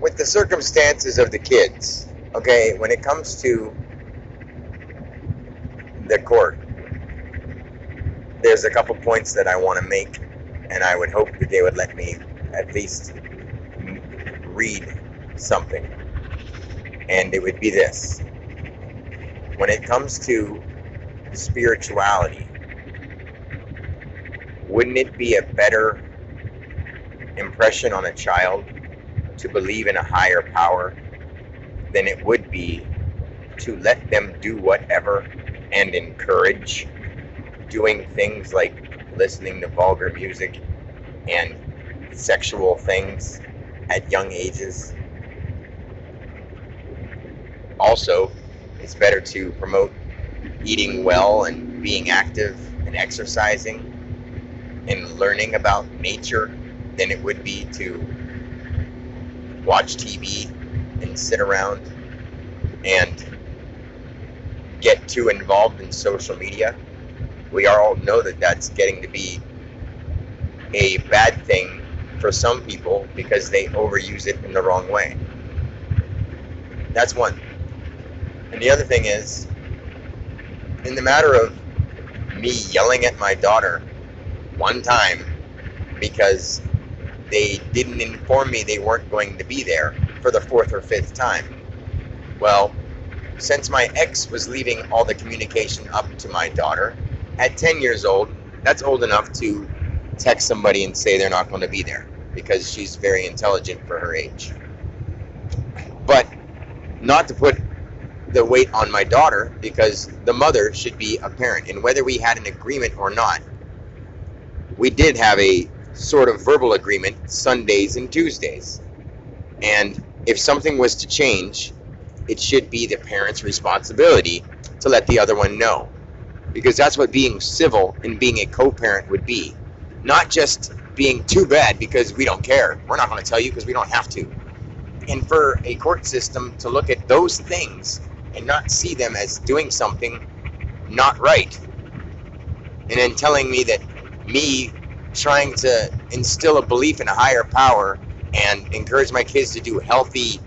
with the circumstances of the kids, okay, when it comes to the court, there's a couple points that I want to make, and I would hope that they would let me at least read something. And it would be this. When it comes to spirituality, wouldn't it be a better impression on a child to believe in a higher power than it would be to let them do whatever and encourage doing things like listening to vulgar music and sexual things at young ages? Also, it's better to promote eating well and being active and exercising and learning about nature than it would be to watch TV and sit around and get too involved in social media. We all know that that's getting to be a bad thing for some people because they overuse it in the wrong way. That's one. And the other thing is, in the matter of me yelling at my daughter one time because they didn't inform me they weren't going to be there for the fourth or fifth time. Well, since my ex was leaving all the communication up to my daughter, at 10 years old, that's old enough to text somebody and say they're not going to be there because she's very intelligent for her age. But not to put the weight on my daughter, because the mother should be a parent. And whether we had an agreement or not, we did have a sort of verbal agreement Sundays and Tuesdays. And if something was to change, it should be the parent's responsibility to let the other one know. Because that's what being civil and being a co-parent would be. Not just being too bad because we don't care. We're not going to tell you because we don't have to. And for a court system to look at those things and not see them as doing something not right, and then telling me that me trying to instill a belief in a higher power and encourage my kids to do healthy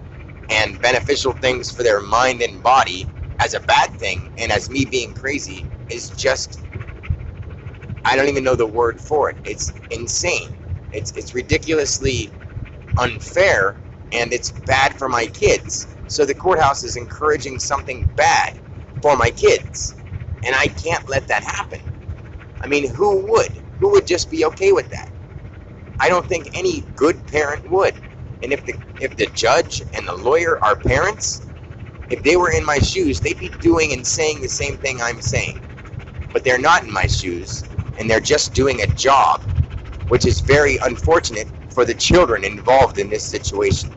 and beneficial things for their mind and body as a bad thing, and as me being crazy, is just, I don't even know the word for it. It's insane. It's ridiculously unfair, and it's bad for my kids. So the courthouse is encouraging something bad for my kids, and I can't let that happen. I mean, who would? Who would just be okay with that? I don't think any good parent would. And if the judge and the lawyer are parents, if they were in my shoes, they'd be doing and saying the same thing I'm saying. But they're not in my shoes, and they're just doing a job, which is very unfortunate for the children involved in this situation.